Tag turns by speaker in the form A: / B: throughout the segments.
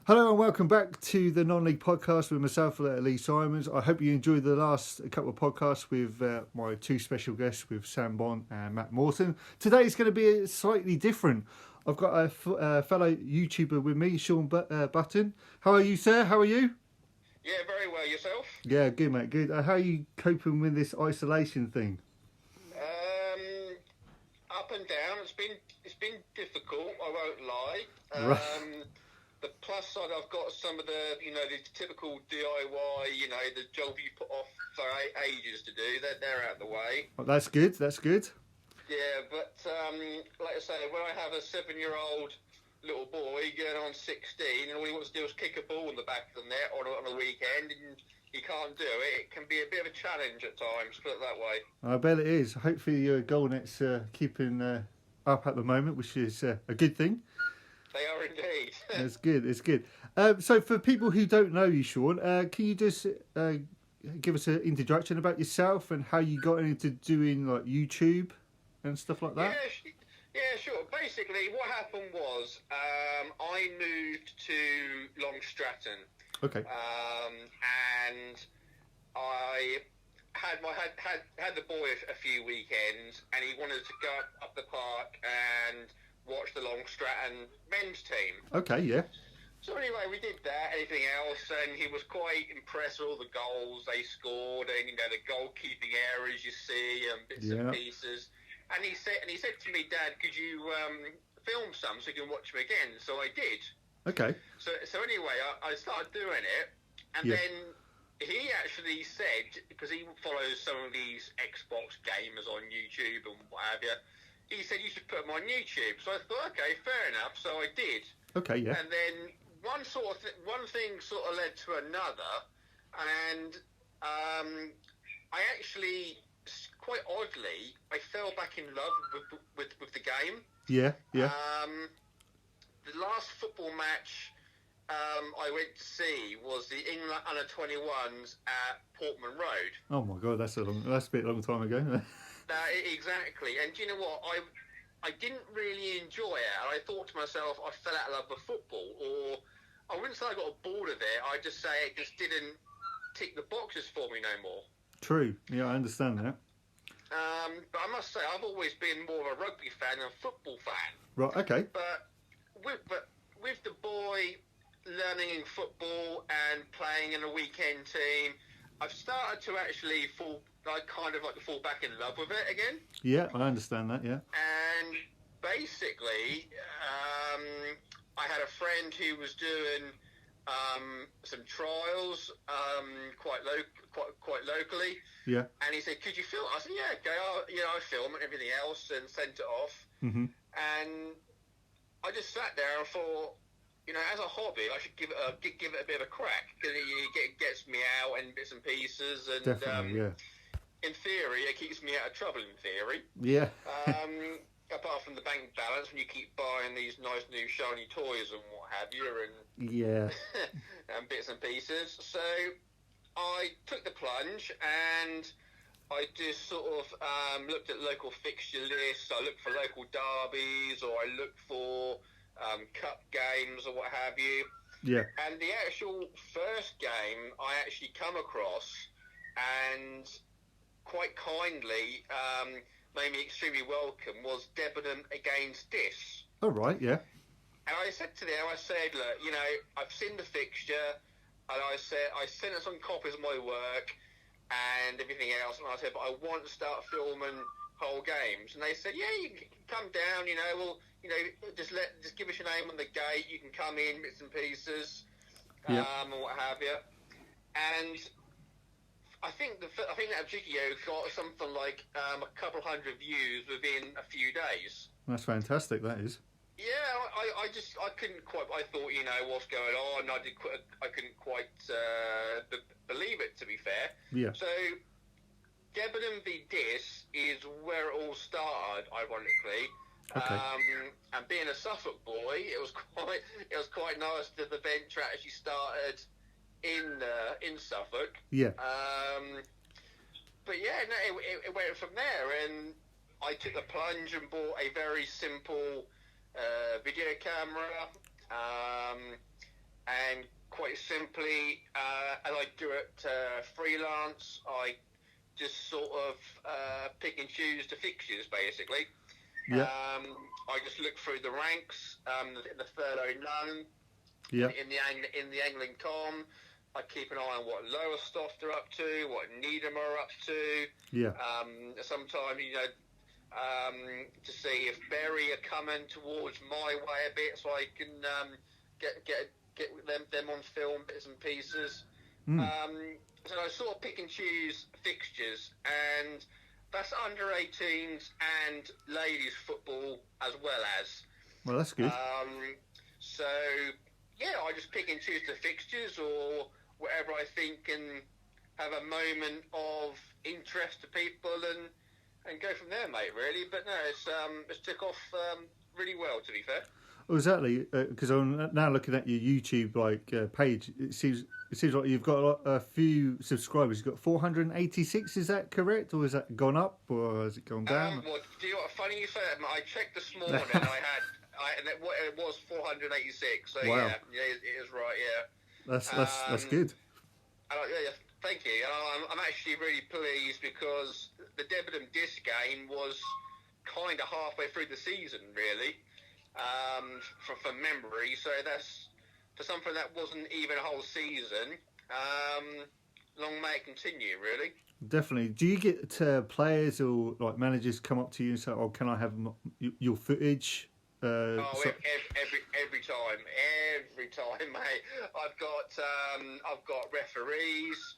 A: Hello and welcome back to the Non-League Podcast with myself, Lee Simons. I hope you enjoyed the last couple of podcasts with my two special guests, with Shaun Button and Matt Morton. Today is going to be slightly different. I've got a fellow YouTuber with me, Shaun Button. How are you, sir? How are you?
B: Yeah, very well. Yourself?
A: Yeah, good, mate. Good. How are you coping with this isolation thing?
B: Up and down. It's been difficult. I won't lie.
A: Right.
B: The plus side, I've got some of the the typical DIY. The job you put off for ages to do. They're out of the way.
A: Well, that's good. That's good.
B: Yeah, but like I say, when I have a 7-year-old little boy going on 16, and all he wants to do is kick a ball in the back of the net on a weekend, and he can't do it, it can be a bit of a challenge at times, put it that way.
A: I bet it is. Hopefully your goal net's keeping up at the moment, which is a good thing.
B: They are indeed.
A: It's good. It's good. So for people who don't know you, Shaun, can you just give us an introduction about yourself and how you got into doing like YouTube and stuff like that?
B: Yeah, sure. Basically, what happened was I moved to Long Stratton.
A: Okay.
B: And I had the boy a few weekends, and he wanted to go up the park and watch the Long Stratton men's team.
A: Okay, yeah.
B: So anyway, we did that, anything else, and he was quite impressed with all the goals they scored, and the goalkeeping errors you see, and bits and pieces. And he said to me, "Dad, could you film some so you can watch them again?" So I did.
A: Okay.
B: So anyway, I started doing it, and then he actually said, because he follows some of these Xbox gamers on YouTube and what have you, he said you should put them on YouTube. So I thought, okay, fair enough. So I did.
A: Okay, yeah.
B: And then one thing sort of led to another, and I actually, quite oddly, I fell back in love with the game.
A: Yeah, yeah.
B: The last football match I went to see was the England under-21s at Portman Road.
A: Oh my God, that's a bit long time ago.
B: Exactly. And do you know what? I didn't really enjoy it. And I thought to myself, I fell out of love with football. Or I wouldn't say I got bored of it. I'd just say it just didn't tick the boxes for me no more.
A: True. Yeah, I understand that.
B: But I must say, I've always been more of a rugby fan than a football fan.
A: Right, okay.
B: But with the boy learning football and playing in a weekend team, I've started to actually fall back in love with it again.
A: Yeah, I understand that, yeah.
B: And basically, I had a friend who was doing some trials quite locally.
A: Yeah.
B: And he said, "Could you film?" I said, "Yeah, okay." I film and everything else and sent it off.
A: Mm-hmm.
B: And I just sat there and thought, as a hobby, I should give it a bit of a crack, because it gets me out and bits and pieces, and
A: Definitely, yeah.
B: In theory, it keeps me out of trouble. In theory,
A: yeah.
B: Apart from the bank balance, when you keep buying these nice new shiny toys and what have you, and
A: yeah,
B: and bits and pieces. So I took the plunge, and I just sort of looked at local fixture lists. I looked for local derbies, or I looked for cup games or what have you.
A: Yeah.
B: And the actual first game I actually come across, and quite kindly made me extremely welcome, was Debenham against Dis.
A: Oh, right, yeah.
B: And I said to them, look, I've seen the fixture, and I sent us some copies of my work and everything else, and I said, but I want to start filming whole games. And they said, yeah, you can come down, just give us your name on the gate, you can come in, bits and pieces, and what have you. And I think that video got something like a couple hundred views within a few days.
A: That's fantastic, that is.
B: Yeah, I couldn't quite. I thought, what's going on. I couldn't quite believe it, to be fair.
A: Yeah.
B: So, Debenham v Dis is where it all started, ironically.
A: Okay.
B: And being a Suffolk boy, it was quite nice that the venture actually started in Suffolk.
A: Yeah.
B: But yeah, no, it went from there, and I took the plunge and bought a very simple video camera, quite simply, as I do it freelance, I just sort of pick and choose the fixtures, basically.
A: Yeah.
B: I just look through the ranks, the furlough none,
A: Yeah.
B: in the angling com. I keep an eye on what Lowestoft are up to, what Needham are up to.
A: Yeah.
B: Sometimes, to see if Berry are coming towards my way a bit, so I can get them on film, bits and pieces. So I sort of pick and choose fixtures, and that's under 18s and ladies football as well as.
A: Well, that's good.
B: So yeah, I just pick and choose the fixtures or whatever I think can have a moment of interest to people and go from there, mate. Really, but no, it's took off really well, to be fair.
A: Well, exactly, because I'm now looking at your YouTube page. It seems like you've got a few subscribers. You've got 486. Is that correct, or has that gone up, or has it gone down?
B: Well, do you know what? Funny you say that. I checked this morning. And it was 486. So
A: wow.
B: yeah, it is right. Yeah.
A: That's good.
B: Yeah, thank you. I'm actually really pleased because the Debenham disc game was kind of halfway through the season, really. From memory, so that's for something that wasn't even a whole season. Long may it continue, really.
A: Definitely. Do you get players or like managers come up to you and say, "Oh, can I have your footage?"
B: Every time, mate. I've got referees.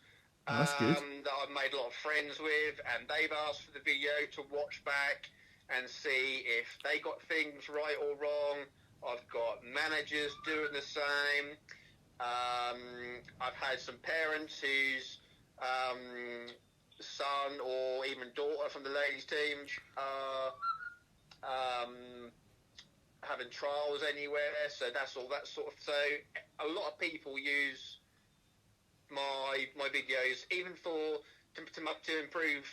A: Oh, that's good.
B: That I've made a lot of friends with, and they've asked for the video to watch back and see if they got things right or wrong. I've got managers doing the same. I've had some parents whose son or even daughter from the ladies' team are having trials anywhere. So that's all that sort of. So a lot of people use my videos even to improve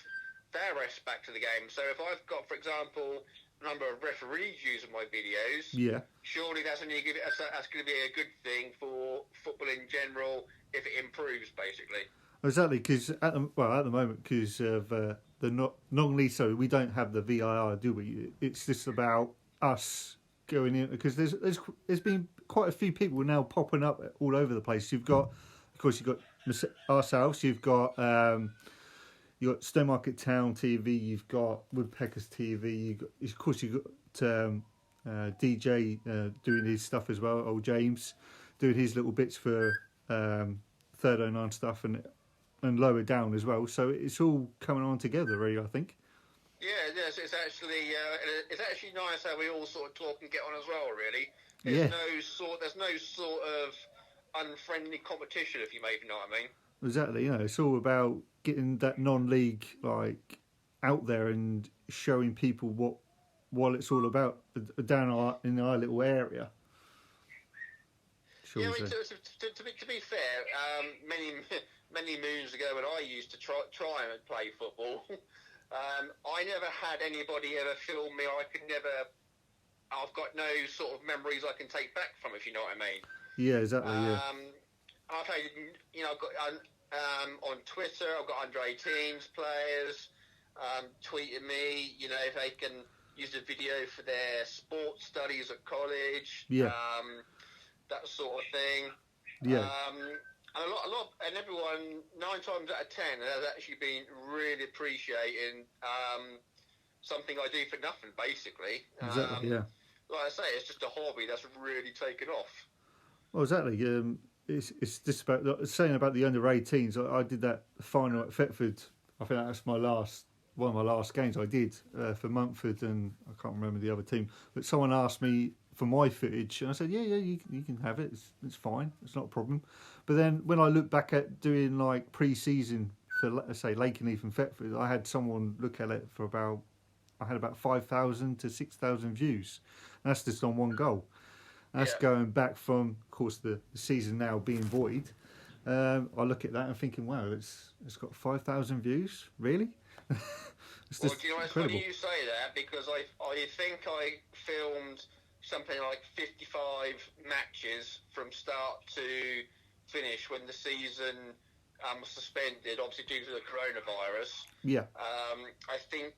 B: their aspect to the game. So if I've got, for example, a number of referees using my videos,
A: yeah,
B: surely that's going to be a good thing for football in general if it improves, basically.
A: Exactly, because at the moment, because of the non-league, so we don't have the VIR, do we? It's just about us going in, because there's been quite a few people now popping up all over the place. You've got ourselves, you've got Stowmarket Town TV, you've got Woodpeckers TV, you've got DJ doing his stuff as well, old James doing his little bits for 309 stuff and lower down as well. So it's all coming on together, really, I think.
B: Yeah, yes, it's actually nice how we all sort of talk and get on as well, really. There's no sort of unfriendly competition, if you know what I mean.
A: Exactly, it's all about getting that non-league out there and showing people what it's all about down in our little area.
B: Yeah, I mean, to be fair, many moons ago when I used to try and play football, I never had anybody ever film me. I've got no sort of memories I can take back from, if you know what I mean.
A: Yeah, exactly. Yeah.
B: I've had, I've got on Twitter, I've got under 18s players tweeting me, if they can use the video for their sports studies at college, that sort of thing.
A: Yeah.
B: And a lot, and everyone 9 times out of 10 has actually been really appreciating something I do for nothing, basically.
A: Exactly. Yeah.
B: Like I say, it's just a hobby that's really taken off.
A: Well, exactly. It's just about saying about the under 18s. I did that final at Thetford. I think that's one of my last games I did for Montford, and I can't remember the other team. But someone asked me for my footage, and I said, yeah, you can have it. It's fine. It's not a problem. But then when I look back at doing pre-season for, let's say, Lakenheath and Thetford, I had someone look at it for about 5,000 to 6,000 views. And that's just on one goal. That's going back from, of course, the season now being void. I look at that and thinking, wow, it's got 5,000 views, really?
B: It's do you know, it's funny you say that, because I think I filmed something like 55 matches from start to finish when the season was suspended, obviously due to the coronavirus.
A: Yeah.
B: I think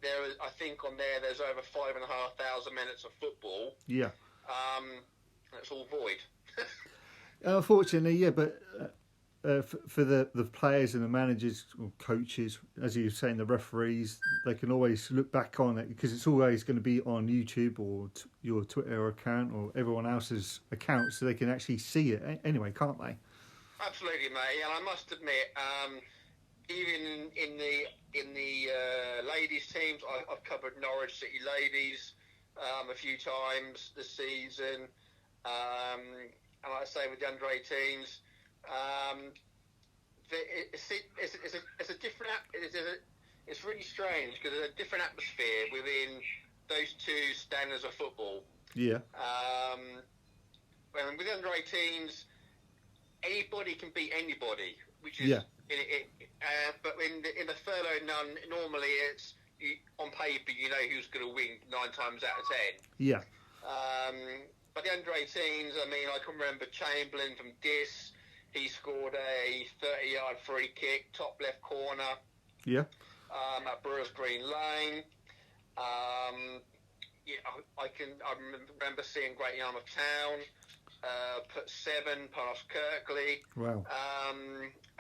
B: on there there's over 5,500 minutes of football.
A: Yeah.
B: It's all void.
A: Unfortunately, yeah, but for the players and the managers or coaches, as you were saying, the referees, they can always look back on it because it's always going to be on YouTube or your Twitter account or everyone else's account, so they can actually see it anyway, can't they?
B: Absolutely, mate. And I must admit, even in the ladies teams, I've covered Norwich City ladies a few times this season, and like I say with the under 18s, it's a different. It's really strange because there's a different atmosphere within those two standards of football.
A: Yeah.
B: And with the under 18s, anybody can beat anybody, which is.
A: Yeah.
B: But in the furlough none, normally it's on paper you know who's going to win 9 times out of 10.
A: Yeah.
B: But the under 18s, I mean, I can remember Chamberlain from Dis. He scored a 30-yard free kick, top left corner.
A: Yeah.
B: At Brewers Green Lane. I remember seeing Great Yarmouth Town put 7 past Kirkley.
A: Wow.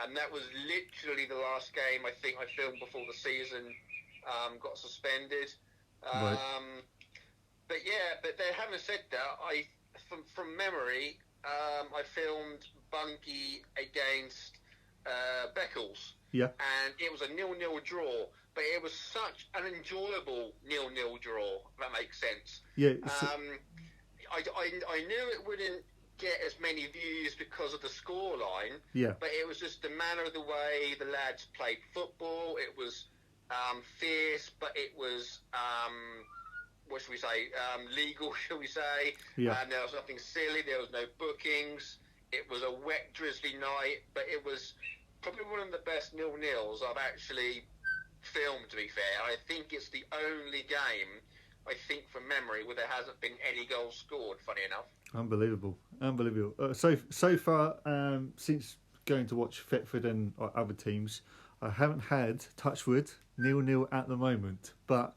B: And that was literally the last game I think I filmed before the season got suspended.
A: Right.
B: But having said that, from memory, I filmed Bunky against Beccles.
A: Yeah.
B: And it was a 0-0 draw, but it was such an enjoyable 0-0 draw, if that makes sense.
A: Yeah.
B: I knew it wouldn't get as many views because of the scoreline.
A: Yeah.
B: But it was just the manner of the way the lads played football. It was fierce, but it was what should we say? Legal, shall we say?
A: Yeah.
B: There was nothing silly. There was no bookings. It was a wet, drizzly night, but it was probably one of the best 0-0s I've actually filmed, to be fair. I think it's the only game, I think from memory, where there hasn't been any goals scored, funny enough.
A: Unbelievable. So far, since going to watch Thetford and other teams, I haven't had, touch wood, 0-0 at the moment. But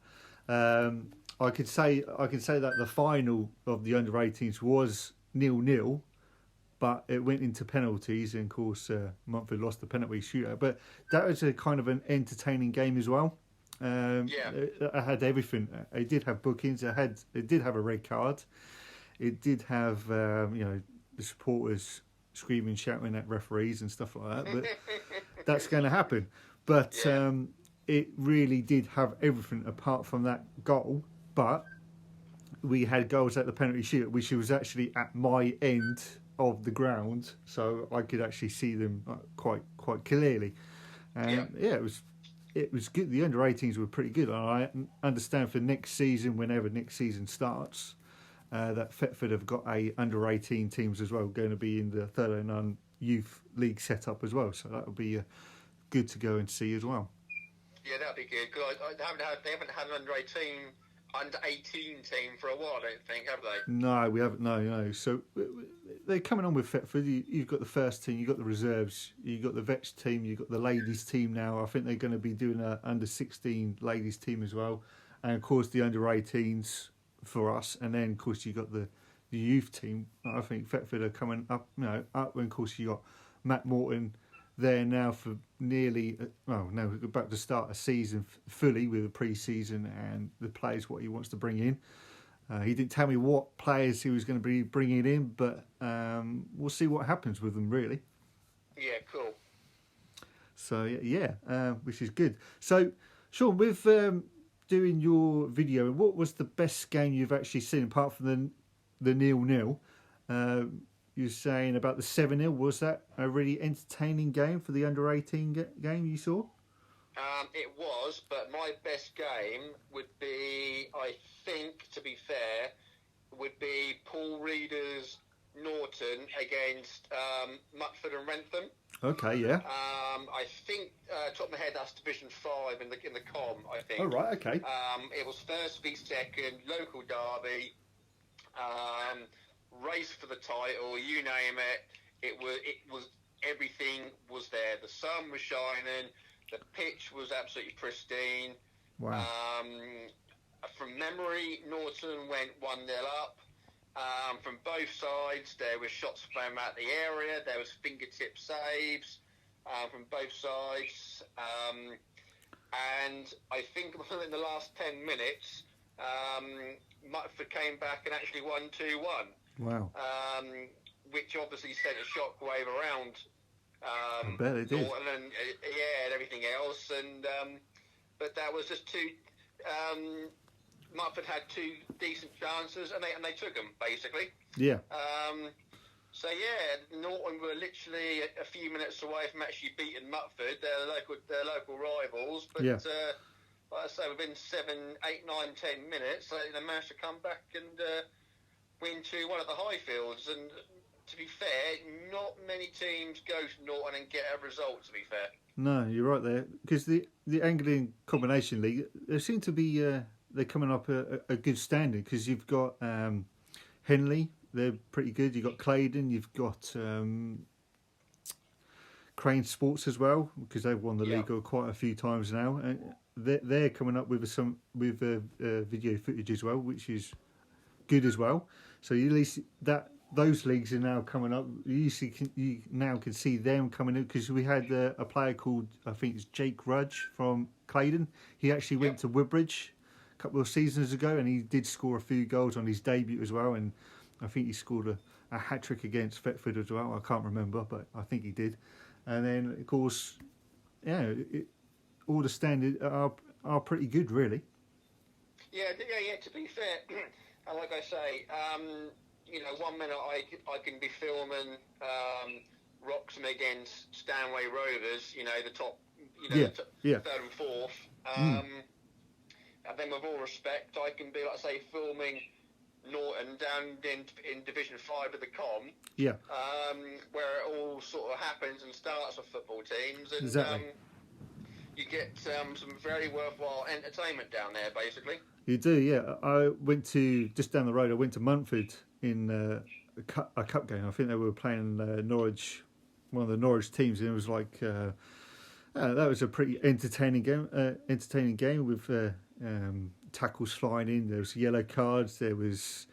A: I could say that the final of the under 18s was 0-0, but it went into penalties, and of course Montford lost the penalty shootout. But that was a kind of an entertaining game as well. It had everything. It did have bookings. It did have a red card. It did have the supporters screaming, shouting at referees and stuff like that. But that's going to happen. But it really did have everything apart from that goal. But we had goals at the penalty shootout, which was actually at my end of the ground, so I could actually see them quite clearly. And it was good. The under 18s were pretty good. And I understand for next season, whenever next season starts, that Thetford have got a under 18 teams as well, going to be in the Third and None Youth League setup as well. So that would be good to go and see as well. Yeah,
B: that'd be good because they haven't had an under 18 team for a while, I don't think, have they?
A: No, we haven't. No. So they're coming on with Thetford. You've got the first team, you've got the reserves, you've got the vets team, you've got the ladies team now. I think they're going to be doing a under 16 ladies team as well, and of course the under 18s for us, and then of course you got the youth team. I think Thetford are coming up, up, and of course you got Matt Morton there now for nearly, we're about to start a season fully with a pre-season and the players what he wants to bring in. He didn't tell me what players he was going to be bringing in, but we'll see what happens with them, really.
B: Yeah, cool.
A: So, which is good. So, Shaun, with doing your video, what was the best game you've actually seen, apart from the 0-0? You're saying about the 7-0. Was that a really entertaining game for the under 18 game you saw?
B: It was, but my best game would be, I think, to be fair, would be Paul Reeder's Norton against Mutford and Wrentham.
A: Okay, yeah.
B: I think, top of my head, that's Division 5 in the com, I think.
A: Oh, right, okay.
B: It was first v second, local derby, race for the title, you name it. It was everything was there. The sun was shining. The pitch was absolutely pristine.
A: Wow.
B: From memory, Norton went 1-0 up. From both sides, there were shots from out the area. There was fingertip saves from both sides. And I think in the last 10 minutes, Mutford came back and actually won 2-1.
A: Wow.
B: Which obviously sent a shockwave around
A: I bet it did.
B: Norton and everything else. And but that was just two. Mutford had two decent chances, and they took them basically.
A: Yeah.
B: So Norton were literally a few minutes away from actually beating Mutford, their local rivals. But like I say, within 7, 8, 9, 10 minutes, they managed to come back and win 2-1 at the Highfields. And to be fair, not many teams go to Norton and get a result. To be fair. No,
A: you're right there, because the Anglian Combination League, there seem to be they're coming up a good standing, because you've got Henley, they're pretty good. You've got Claydon, you've got Crane Sports as well, because they've won the league quite a few times now. And they're coming up with video footage as well, which is good as well. So at least those leagues are now coming up. You now can see them coming in, because we had a player called, I think it's Jake Rudge from Claydon. He actually went to Woodbridge a couple of seasons ago, and he did score a few goals on his debut as well. And I think he scored a hat-trick against Thetford as well. I can't remember, but I think he did. And then, of course, all the standards are pretty good, really.
B: Yeah. To be fair, like I say, 1 minute I can be filming Wroxham against Stanway Rovers, the top, third and fourth. And then, with all respect, I can be, like I say, filming Norton down in Division 5 of the Com.
A: Yeah.
B: Where it all sort of happens and starts with football teams. And,
A: exactly.
B: You get some very worthwhile entertainment down there, basically.
A: You do, yeah. I went to, just down the road, I went to Montford in a cup game. I think they were playing Norwich, one of the Norwich teams, and it was like, that was a pretty entertaining game with tackles flying in. There was yellow cards. There was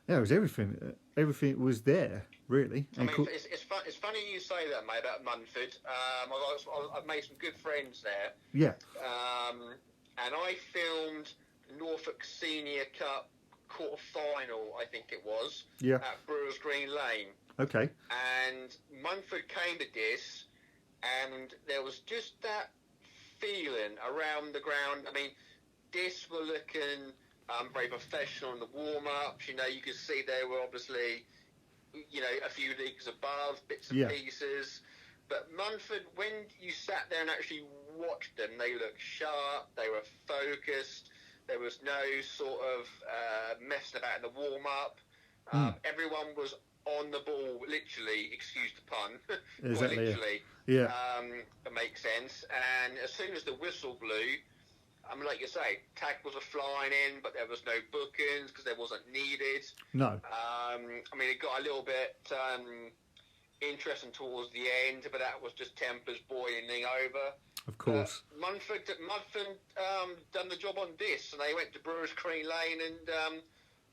A: everything. Everything was there, really.
B: I mean, it's funny you say that, mate, about Montford. I've made some good friends there.
A: Yeah.
B: And I filmed Norfolk Senior Cup quarter-final, I think it was, at Brewers Green Lane.
A: Okay.
B: And Montford came to this, and there was just that feeling around the ground. I mean, this were looking very professional in the warm-ups. You could see they were obviously, a few leagues above, bits and pieces. But Montford, when you sat there and actually watched them, they looked sharp, they were focused, there was no sort of messing about in the warm-up. Everyone was on the ball, literally, excuse the pun,
A: exactly,
B: literally.
A: Yeah.
B: It makes sense. And as soon as the whistle blew, I mean, like you say, tackles were flying in, but there was no bookings because there wasn't needed.
A: No.
B: I mean, it got a little bit interesting towards the end, but that was just tempers boiling over.
A: Of course.
B: Munford done the job on this, and they went to Brewers Green Lane and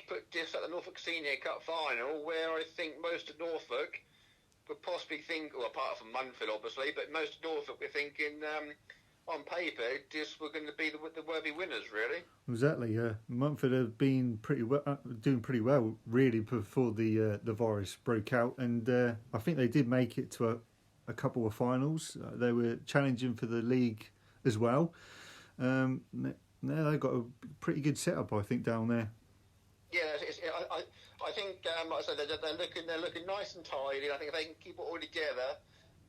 B: put this at the Norfolk Senior Cup final, where I think most of Norfolk would possibly think, well, apart from Munford, obviously, but most of Norfolk were thinking, on paper, just were going to be the worthy winners, really.
A: Exactly, yeah. Munford have been doing pretty well, really, before the virus broke out, and I think they did make it to a couple of finals. They were challenging for the league as well. They've got a pretty good setup, I think, down there.
B: Yeah, I think, like I said, they're looking nice and tidy. I think if they can keep it all together,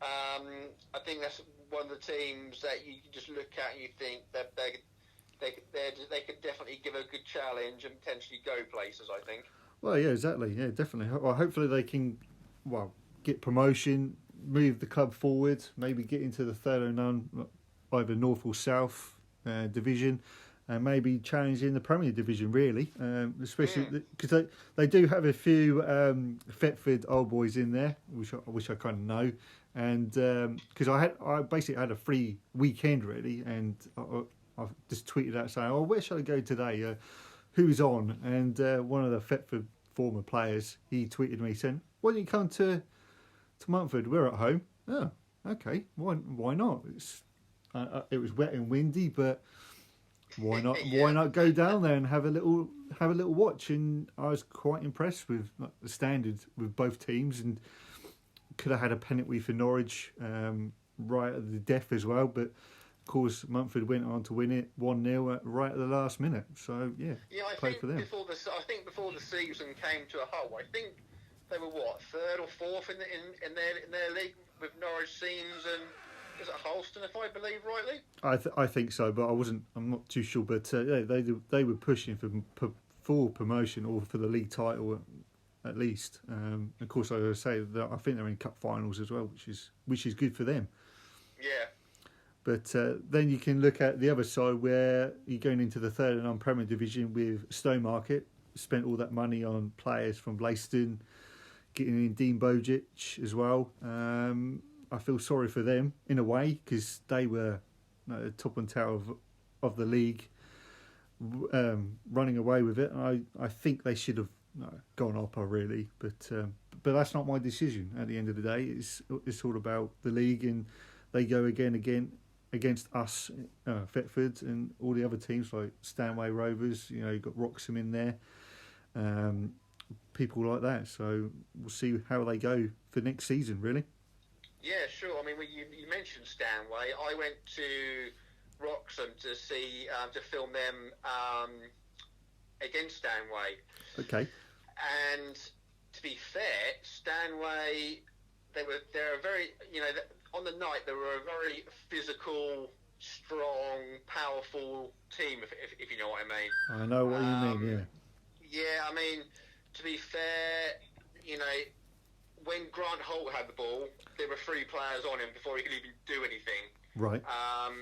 B: I think that's one of the teams that you can just look at and you think that they could definitely give a good challenge and potentially go places, I think.
A: Well, yeah, exactly. Yeah, definitely. Well, hopefully they can, get promotion, move the club forward, maybe get into the third or none, either North or South division. and maybe challenging the Premier Division, really, especially because they do have a few Thetford old boys in there, which I kind of know, and because I basically had a free weekend really, and I just tweeted out saying, "Oh, where shall I go today? Who's on?" And one of the Thetford former players, he tweeted me saying, "Why don't you come to Montford? We're at home." Oh, okay, why not? It was wet and windy, but why not?
B: Yeah.
A: Why not go down there and have a little watch? And I was quite impressed with the standard with both teams, and could have had a penalty for Norwich right at the death as well. But of course, Montford went on to win it 1-0 right at the last minute. So yeah,
B: I
A: play
B: think
A: for them.
B: before the season came to a halt, I think they were third or fourth in their league with Norwich Seams and is it Holston, if I believe rightly?
A: I think so, but I'm not too sure. But yeah, they were pushing for promotion or for the league title at least. Of course, I say that I think they're in cup finals as well, which is good for them.
B: Yeah.
A: But then you can look at the other side where you're going into the third and non-Premier Division with Stowmarket. Spent all that money on players from Blaiston, getting in Dean Bojic as well. I feel sorry for them in a way because they were the top and tail of the league, running away with it. And I think they should have gone up, really. But that's not my decision. At the end of the day, it's all about the league, and they go again against us, Thetford, and all the other teams like Stanway Rovers. You've got Wroxham in there. People like that. So we'll see how they go for next season, really.
B: Yeah, sure. I mean, you mentioned Stanway. I went to Wroxham to see to film them against Stanway.
A: Okay.
B: And to be fair, Stanway, they're a very on the night they were a very physical, strong, powerful team. If you know what I mean.
A: I know what you mean. Yeah.
B: Yeah, I mean, to be fair, when Grant Holt had the ball, there were 3 players on him before he could even do anything.
A: Right.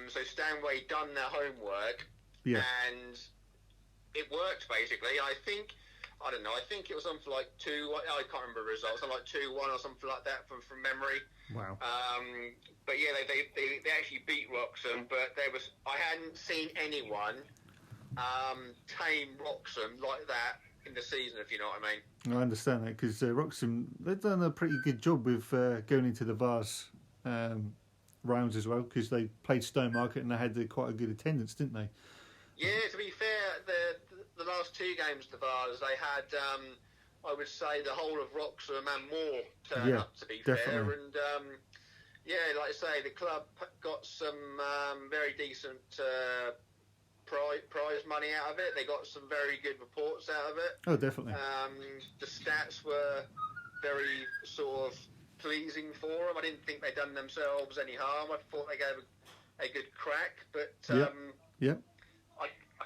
B: So Stanway done their homework, and it worked basically. I think it was something like 2. I can't remember the results. Something like 2-1 or something like that from memory.
A: Wow.
B: But yeah, they actually beat Wroxham. But I hadn't seen anyone tame Wroxham like that in the season, if you know what I mean.
A: I understand that because Wroxham, they've done a pretty good job with going into the Vars rounds as well, because they played Stowmarket and they had quite a good attendance, didn't they?
B: Yeah, to be fair, the last 2 games of the Vars, they had, I would say, the whole of Wroxham and more turn up, to be
A: definitely.
B: fair. And like I say, the club got some very decent prize money out of it. They got some very good reports out of it.
A: Oh, definitely.
B: The stats were very sort of pleasing for them. I didn't think they'd done themselves any harm. I thought they gave a good crack, but I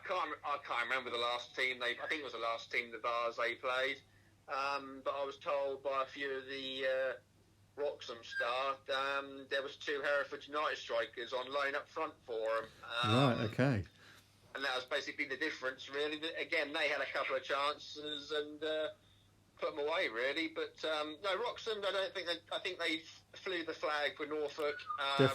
B: can't remember the last team I think it was the last team the Vars they played. But I was told by a few of the Wroxham staff there was 2 Hereford United strikers on loan up front for them.
A: Right. Okay.
B: And that was basically the difference, really. Again, they had a couple of chances and put them away, really. But no, Wroxham, I think they flew the flag for Norfolk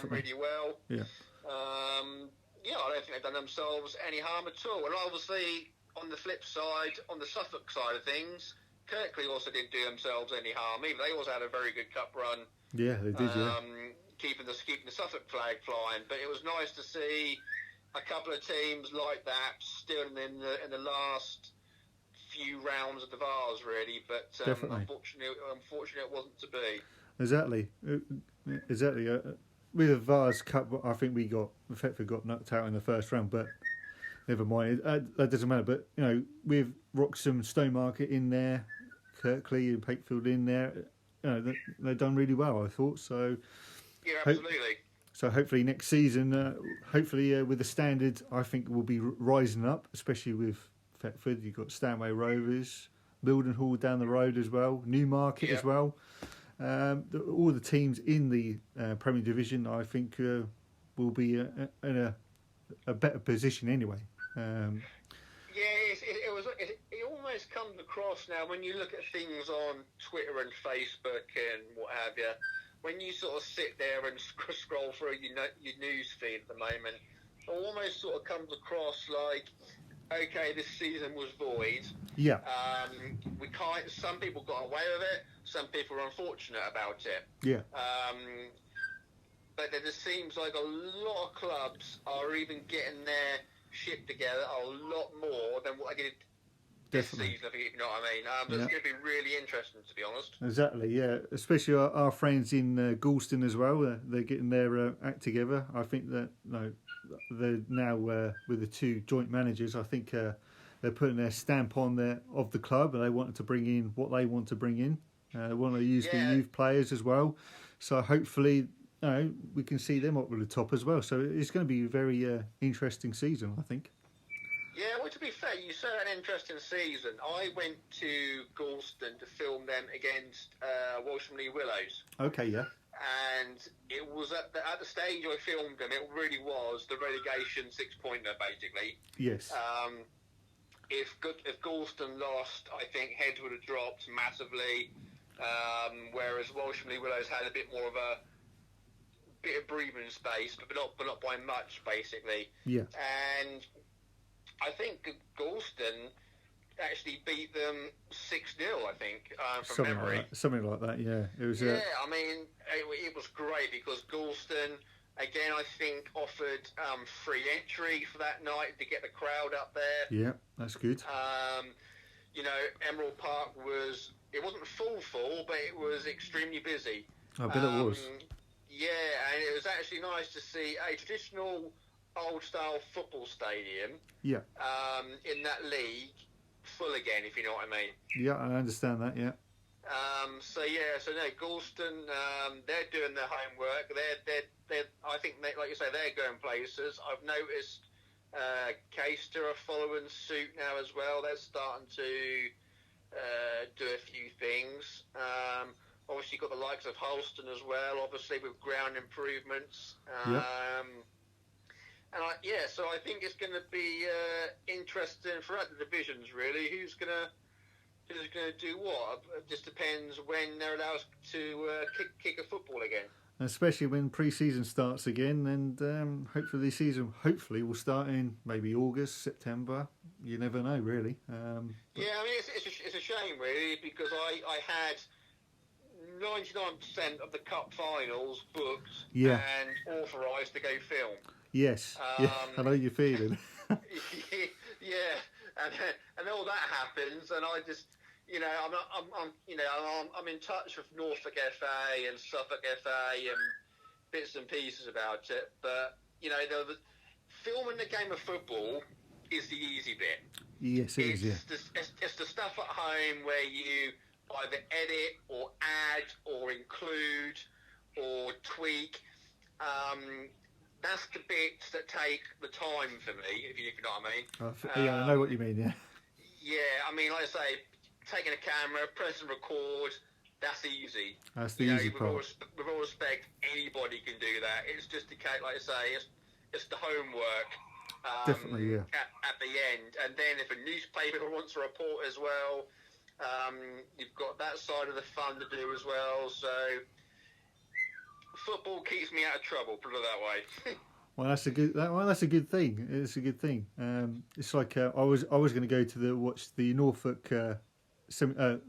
B: really well.
A: Yeah.
B: I don't think they've done themselves any harm at all. And obviously, on the flip side, on the Suffolk side of things, Kirkley also didn't do themselves any harm either. They also had a very good cup run.
A: Yeah, they did.
B: Keeping the Suffolk flag flying. But it was nice to see a couple of teams like that still in the last few rounds of the Vars, really. But unfortunately, it wasn't to be.
A: Exactly. With the Vars Cup, I think Thetford got knocked out in the first round, but never mind. That doesn't matter. But with Wroxham, Stowmarket in there, Kirkley and Pakefield in there, they've done really well, I thought. So
B: yeah, absolutely.
A: So hopefully next season, with the standard, I think we'll be rising up, especially with Thetford. You've got Stanway Rovers, Mildenhall down the road as well, Newmarket as well. All the teams in the Premier Division, I think, will be in a better position anyway.
B: It almost comes across now when you look at things on Twitter and Facebook and what have you. When you sort of sit there and scroll through your news feed at the moment, it almost sort of comes across like, okay, this season was void.
A: Yeah.
B: We can't. Some people got away with it. Some people are unfortunate about it.
A: Yeah.
B: But there just seems like a lot of clubs are even getting their shit together a lot more than what I did this season, if you know what I mean. It's going to be really interesting, to be honest.
A: Exactly, yeah. Especially our friends in Galston as well. They're getting their act together. I think that they're now with the two joint managers. I think they're putting their stamp on of the club, and they want to bring in what they want to bring in. They want to use the youth players as well. So hopefully, we can see them up with the top as well. So it's going to be a very interesting season, I think.
B: Yeah, well, to be fair, you said an interesting season. I went to Galston to film them against Walshamley Willows.
A: Okay, yeah.
B: And it was at the stage I filmed them, it really was the relegation 6-pointer, basically.
A: Yes.
B: If Galston lost, I think heads would have dropped massively, whereas Walshamley Willows had a bit more of a bit of breathing space, but not by much, basically.
A: Yeah.
B: And I think Galston actually beat them 6-0, I think, from memory.
A: Something like that, yeah. It was.
B: Yeah, I mean, it was great because Galston, again, I think offered free entry for that night to get the crowd up there.
A: Yeah, that's good.
B: Emerald Park it wasn't full, but it was extremely busy.
A: I bet it was.
B: Yeah, and it was actually nice to see a traditional old-style football stadium.
A: Yeah.
B: In that league, full again, if you know what I mean.
A: Yeah, I understand that. Yeah.
B: Galston, they're doing their homework. They're I think, like you say, they're going places. I've noticed Caister are following suit now as well. They're starting to do a few things. Obviously, you've got the likes of Holston as well, obviously, with ground improvements. So I think it's going to be interesting throughout the divisions, really. Who's going to do what? It just depends when they're allowed to kick a football again.
A: Especially when pre-season starts again, and hopefully the season will start in maybe August, September. You never know, really.
B: It's a shame, really, because I had 99% of the cup finals booked and authorised to go film.
A: Yes, I know you're feeling.
B: Yeah, and all that happens, and I just, I'm in touch with Norfolk FA and Suffolk FA and bits and pieces about it, but filming the game of football is the easy bit.
A: Yes, it is. Yeah.
B: It's the stuff at home where you either edit or add or include or tweak. That's the bits that take the time for me, if you know what I mean.
A: I know what you mean, yeah.
B: Yeah, I mean, like I say, taking a camera, press and record, that's easy.
A: That's the easy part.
B: With all respect, anybody can do that. It's just the case, like I say, it's the homework.
A: Definitely, yeah.
B: At the end. And then if a newspaper wants a report as well, you've got that side of the fun to do as well, so football keeps me out of trouble, put it that way.
A: Well, that's a good thing. It's a good thing. It's like I was going to go to watch the Norfolk the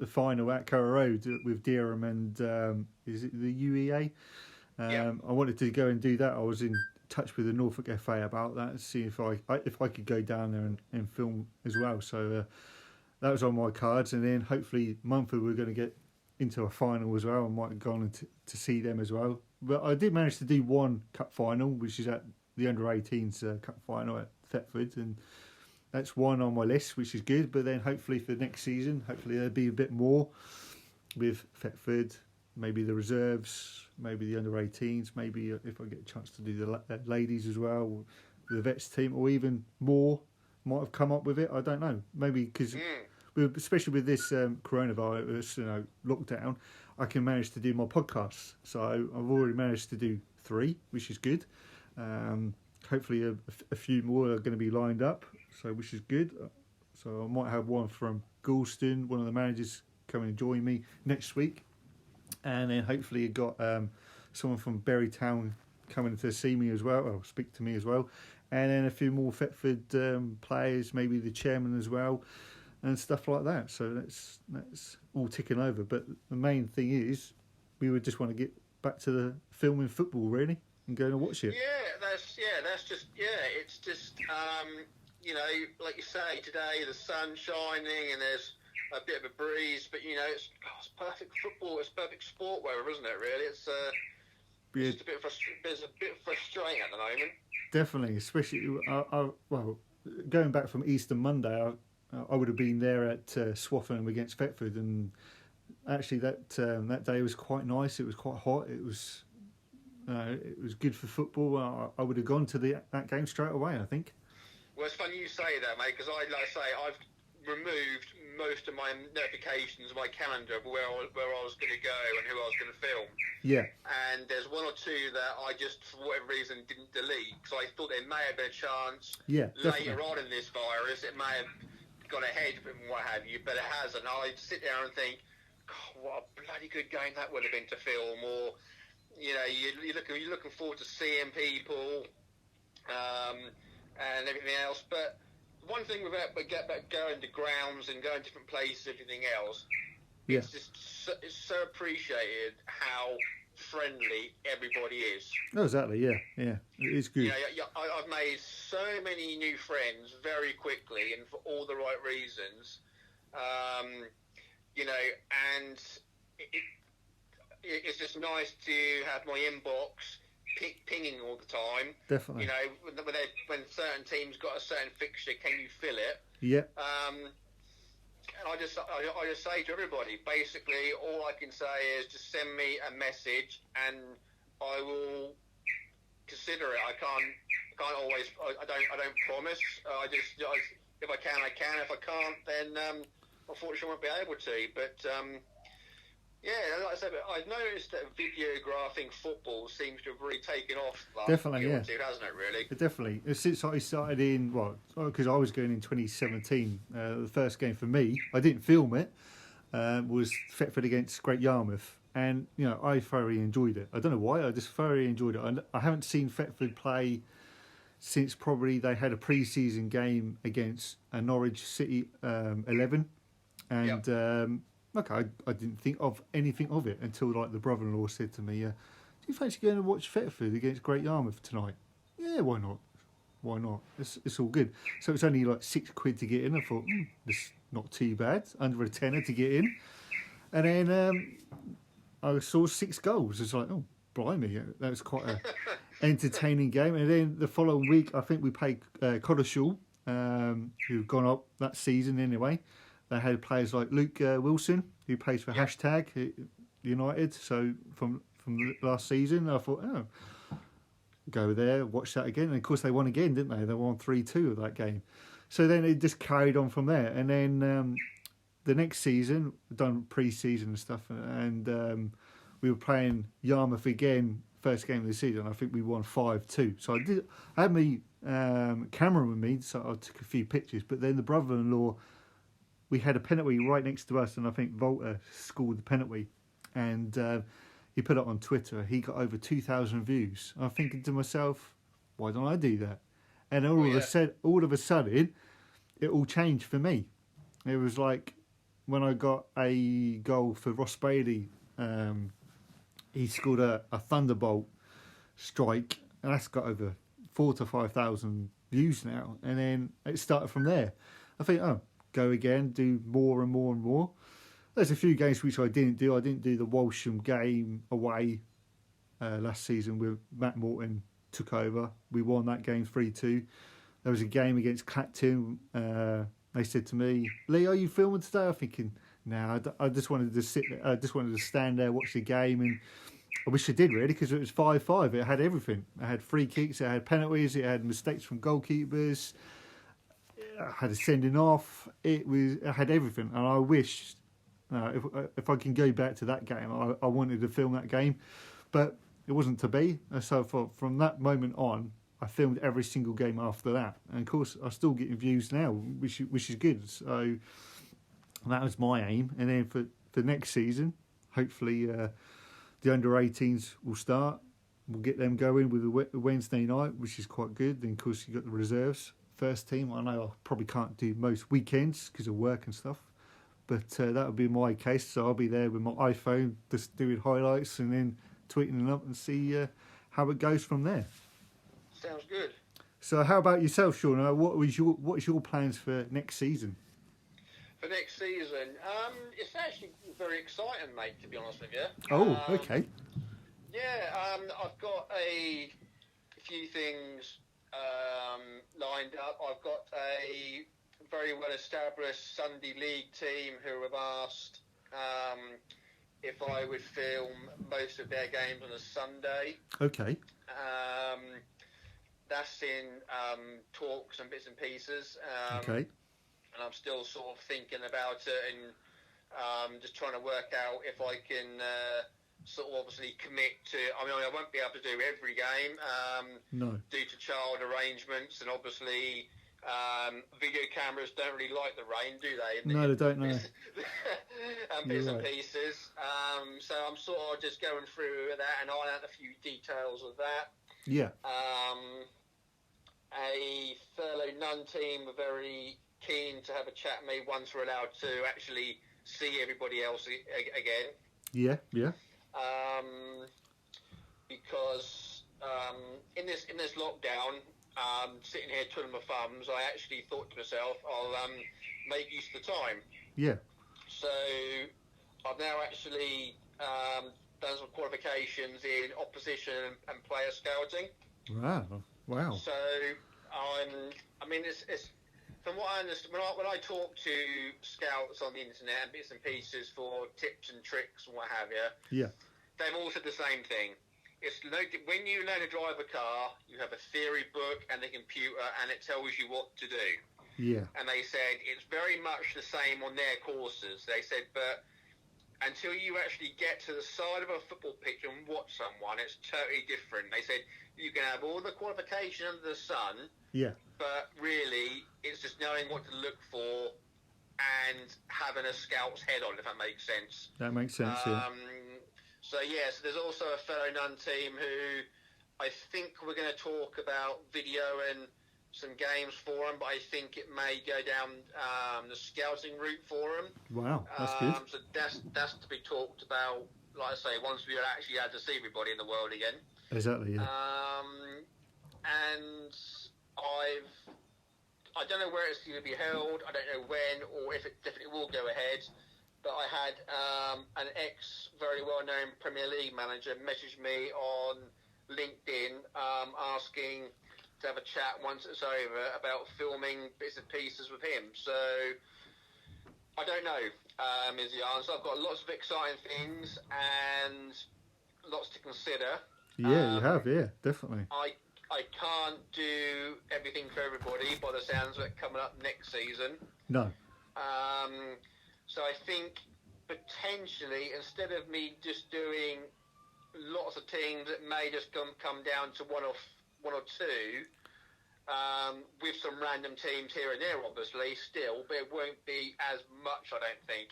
A: final at Curra Road with Derham and is it the UEA? I wanted to go and do that. I was in touch with the Norfolk FA about that and see if I could go down there and film as well. So that was on my cards, and then hopefully Mumford we're going to get into a final as well. I might have gone to see them as well. But I did manage to do one cup final, which is at the under-18s cup final at Thetford, and that's one on my list, which is good. But then hopefully for the next season, there'll be a bit more with Thetford, maybe the reserves, maybe the under-18s, maybe if I get a chance to do the ladies as well, the vets team, or even more might have come up with it. I don't know. Maybe because, especially with this coronavirus, lockdown, I can manage to do my podcasts. So I've already managed to do 3, which is good. Hopefully a few more are going to be lined up. so which is good. So I might have one from Galston, one of the managers, come and join me next week, and then hopefully you got someone from Berrytown coming to see me as well, or speak to me as well, and then a few more Thetford players, maybe the chairman as well, and stuff like that. So that's all ticking over. But the main thing is, we would just want to get back to the filming football really, and go and watch it.
B: It's just you know, like you say, today the sun's shining and there's a bit of a breeze, but you know, it's perfect football. It's perfect sport weather, isn't it? Really, it's just a bit frustrating at the moment.
A: Definitely, especially well, going back from Easter Monday, I would have been there at Swaffham against Thetford, and actually that day was quite nice. It was quite hot. It was good for football. I would have gone to that game straight away, I think.
B: Well, it's funny you say that, mate, because I've removed most of my notifications, my calendar of where I was going to go and who I was going to film.
A: Yeah.
B: And there's one or two that I just, for whatever reason, didn't delete, because I thought there may have been a chance later on in this virus, it may have gone ahead and what have you, but it hasn't. I'd sit there and think, God, what a bloody good game that would have been to film, or, you know, you're looking forward to seeing people, and everything else. But one thing about going to grounds and going to different places, everything else, it's just it's so appreciated how friendly everybody is.
A: Oh, exactly. Yeah, it is good.
B: I've made so many new friends very quickly and for all the right reasons. You know, and it's just nice to have my inbox pinging all the time.
A: Definitely.
B: You know, when certain teams got a certain fixture, can you fill it?
A: Yeah.
B: And I just say to everybody, basically, all I can say is just send me a message, and I will consider it. I can't always. I don't promise. If I can, I can. If I can't, then unfortunately, I won't be able to. But yeah, like I said, I've noticed that videographing football seems to have really taken off last
A: definitely,
B: year or two, hasn't it, really?
A: Definitely. Since I started in, because I was going in 2017, the first game for me, I didn't film it, was Thetford against Great Yarmouth. And, you know, I thoroughly enjoyed it. I don't know why, I just thoroughly enjoyed it. I haven't seen Thetford play since probably they had a pre-season game against a Norwich City 11. And... Okay, I didn't think of anything of it until like the brother-in-law said to me, "Do you fancy going to watch Thetford against Great Yarmouth tonight?" Yeah, why not? Why not? It's all good. So it's only like £6 to get in. I thought, it's not too bad. Under a tenner to get in. And then I saw 6 goals. It's like, oh, blimey, that was quite an entertaining game. And then the following week, I think we played Cotteshall, who've gone up that season anyway. They had players like Luke Wilson, who plays for Hashtag United. So from last season, I thought, go there, watch that again. And of course, they won again, didn't they? They won 3-2 of that game. So then it just carried on from there. And then the next season, done pre-season and stuff, and we were playing Yarmouth again, first game of the season. I think we won 5-2. So I had my camera with me, so I took a few pictures. But then the brother-in-law, we had a penalty right next to us, and I think Volta scored the penalty. And he put it on Twitter. He got over 2,000 views. I'm thinking to myself, why don't I do that? And all of a sudden, it all changed for me. It was like when I got a goal for Ross Bailey, he scored a thunderbolt strike, and that's got over 4,000 to 5,000 views now. And then it started from there. I think, go again, do more and more and more. There's a few games which I didn't do. I didn't do the Walsham game away last season where Matt Morton took over. We won that game 3-2. There was a game against Clacton. They said to me, "Lee, are you filming today?" I'm thinking, no, I just wanted to sit there. I just wanted to stand there, watch the game, and I wish I did really, because it was 5-5. It had everything. It had free kicks, it had penalties, it had mistakes from goalkeepers. I had a sending off. It had everything, and I wished if I can go back to that game, I wanted to film that game, but it wasn't to be. So from that moment on, I filmed every single game after that, and of course I'm still getting views now, which is good. So that was my aim, and then for next season, hopefully the under-18s will start. We'll get them going with a Wednesday night, which is quite good. Then of course you got the reserves first team. I know I probably can't do most weekends because of work and stuff, but that would be my case. So I'll be there with my iPhone, just doing highlights and then tweeting them up and see how it goes from there.
B: Sounds good.
A: So how about yourself, Shaun? What is your plans for next season?
B: For next season, it's actually very exciting, mate, to be honest with you.
A: Oh, okay.
B: Yeah, I've got a few things lined up. I've got a very well-established Sunday League team who have asked if I would film most of their games on a Sunday.
A: Okay.
B: That's in talks and bits and pieces.
A: Okay.
B: And I'm still sort of thinking about it and just trying to work out if I can sort of obviously commit to. I mean, I won't be able to do every game
A: No.
B: due to child arrangements, and obviously video cameras don't really like the rain, do they?
A: No, they don't. No.
B: And bits and pieces. So I'm sort of just going through that and iron out a few details of that.
A: Yeah.
B: A fellow Nun team were very keen to have a chat with me once we're allowed to actually see everybody else again.
A: Yeah. Yeah.
B: Because in this lockdown, sitting here twiddling my thumbs, I actually thought to myself, I'll make use of the time.
A: Yeah.
B: So I've now actually done some qualifications in opposition and player scouting.
A: Wow.
B: So I mean, it's from what I understand, when I talk to scouts on the internet and bits and pieces for tips and tricks and what have you,
A: Yeah.
B: they've all said the same thing. It's when you learn to drive a car, you have a theory book and a computer, and it tells you what to do.
A: Yeah.
B: And they said it's very much the same on their courses. They said, but until you actually get to the side of a football pitch and watch someone, it's totally different. They said you can have all the qualification under the sun,
A: Yeah.
B: but really it's just knowing what to look for and having a scout's head on, if that makes sense.
A: That makes sense. Yeah.
B: So yes, there's also a fellow Nun team who I think we're going to talk about video and some games for them, but I think it may go down the scouting route for them.
A: Wow, that's good.
B: So that's to be talked about, like I say, once we're actually able to see everybody in the world again.
A: Exactly, yeah.
B: And I don't know where it's going to be held. I don't know when or if it definitely will go ahead. But I had an very well-known Premier League manager message me on LinkedIn asking to have a chat once it's over about filming bits and pieces with him. So I don't know is the answer. I've got lots of exciting things and lots to consider.
A: Yeah, you have, yeah, definitely.
B: I can't do everything for everybody by the sounds of it coming up next season.
A: No.
B: So I think potentially, instead of me just doing lots of teams, it may just come down to one or two, with some random teams here and there, obviously, still, but it won't be as much, I don't think.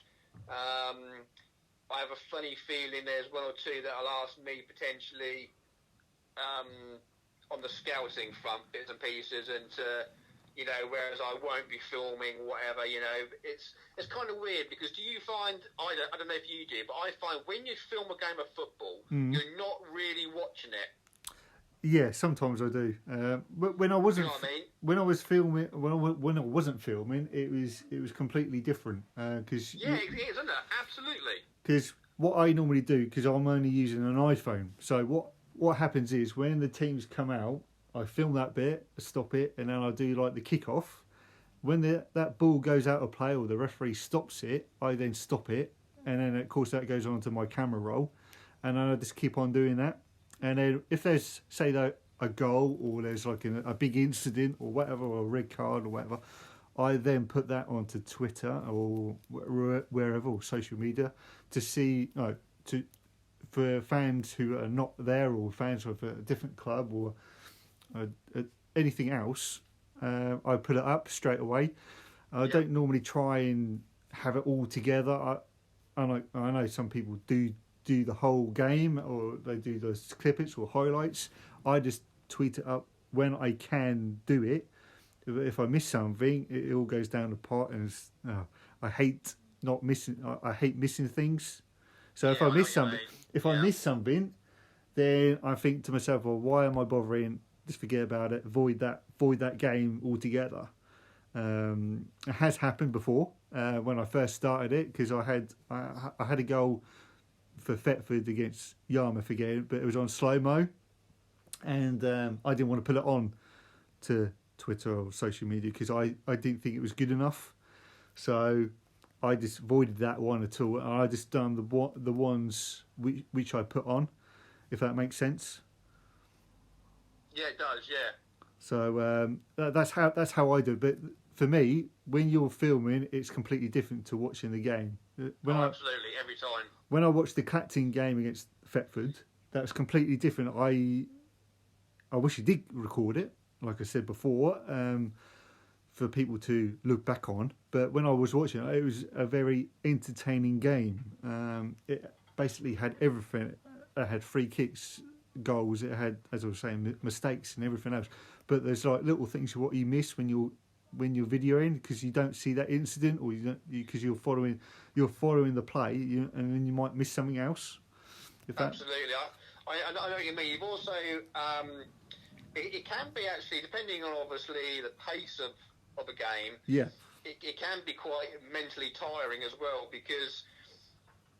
B: I have a funny feeling there's one or two that'll ask me potentially on the scouting front, bits and pieces, and whereas I won't be filming whatever, it's kind of weird because do you find, I don't know if you do, but I find when you film a game of football, you're not really watching it.
A: Yeah, sometimes I do. But when I wasn't,
B: you know what I mean?
A: when I was filming, when I wasn't filming, it was completely different. Cause
B: it is, isn't it? Absolutely.
A: Because what I normally do, because I'm only using an iPhone, so what happens is when the teams come out, I film that bit, stop it, and then I do like the kickoff. When that ball goes out of play or the referee stops it, I then stop it, and then of course that goes on to my camera roll, and then I just keep on doing that. And then if there's, say, a goal or there's like a big incident or whatever, or a red card or whatever, I then put that onto Twitter or wherever, or social media, to see, for fans who are not there or fans of a different club or Anything else, I put it up straight away. I don't normally try and have it all together. I know some people do the whole game, or they do those clippets or highlights. I just tweet it up when I can do it. If I miss something, it all goes down the pot, and I hate not missing. I hate missing things. So if I miss something, I miss something, then I think to myself, well, why am I bothering? Just forget about it. Void that game altogether. It has happened before when I first started it, because I had a goal for Thetford against Yarmouth again, but it was on slow mo, and I didn't want to put it on to Twitter or social media because I didn't think it was good enough. So I just avoided that one at all, and I just done the ones which I put on, if that makes sense.
B: Yeah, it does. Yeah.
A: So that's how I do it. But for me, when you're filming, it's completely different to watching the game.
B: Absolutely, every time.
A: When I watched the Clacton game against Thetford, that was completely different. I wish you did record it, like I said before, for people to look back on. But when I was watching it, it was a very entertaining game. It basically had everything. It had free kicks, goals. It had, as I was saying, mistakes and everything else. But there's like little things what you miss when you're videoing, because you don't see that incident, or because you're following the play, and then you might miss something else.
B: Absolutely, I know what you mean. You've also it can be actually, depending on obviously the pace of a game.
A: Yeah.
B: It can be quite mentally tiring as well, because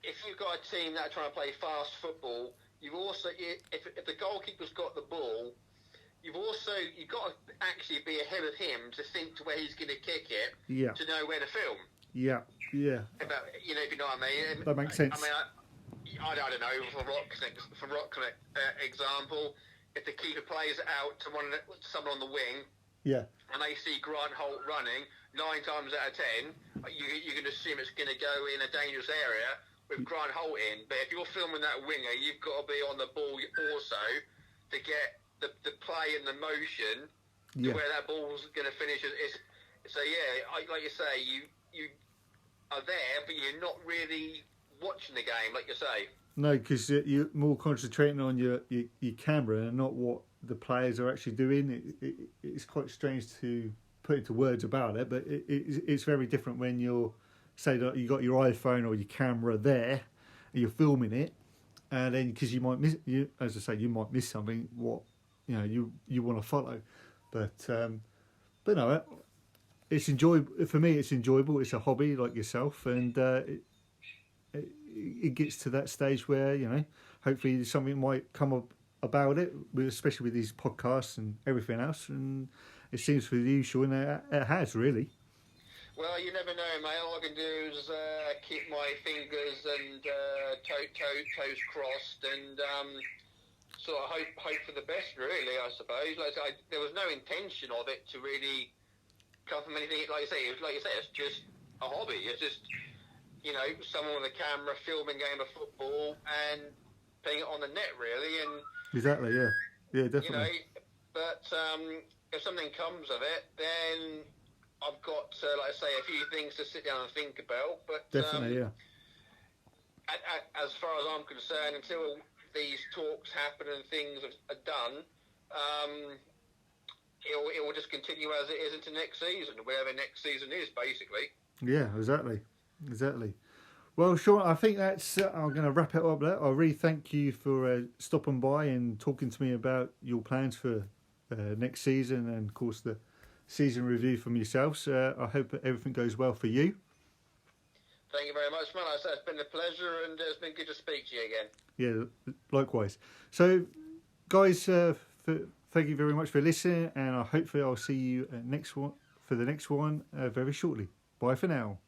B: if you've got a team that are trying to play fast football, you've also, if the goalkeeper's got the ball, you've got to actually be ahead of him to think to where he's going to kick it, to know where to film.
A: Yeah.
B: If you know what I mean.
A: That makes sense.
B: I don't know, for Rock example, if the keeper plays it out to someone on the wing, and they see Grant Holt running, 9 times out of 10, you can assume it's going to go in a dangerous area with Grant Holt in. But if you're filming that winger, you've got to be on the ball also to get the play and the motion to where that ball's going to finish. So like you say, you are there, but you're not really watching the game, like you say.
A: No, because you're more concentrating on your camera and not what the players are actually doing. It's quite strange to put into words about it, but it's very different when you're, say that you got your iPhone or your camera there and you're filming it, and then because you might miss, as I say, you might miss something what you want to follow, but no, it's enjoyable for me. It's enjoyable. It's a hobby like yourself, and it gets to that stage where hopefully something might come up about it, especially with these podcasts and everything else. And it seems for you, Shaun, it has really.
B: Well, you never know, mate. All I can do is keep my fingers and toes crossed, and sort of hope for the best, really, I suppose. There was no intention of it to really come from anything. Like you say, it's just a hobby. It's just someone with a camera filming a game of football and putting it on the net, really. And
A: exactly, yeah, definitely.
B: But if something comes of it, then I've got, like I say, a few things to sit down and think about. But
A: definitely,
B: as far as I'm concerned, until these talks happen and things are done, it will just continue as it is into next season, wherever next season is, basically.
A: Yeah, exactly. Well, Shaun, I think that's. I'm going to wrap it up there. I really thank you for stopping by and talking to me about your plans for next season, and of course the season review from yourselves. I hope everything goes well for you.
B: Thank you very much, man. It's been a pleasure, and it's been good to speak to you again.
A: Yeah, likewise. So, guys, thank you very much for listening, and hopefully I'll see you for the next one very shortly. Bye for now.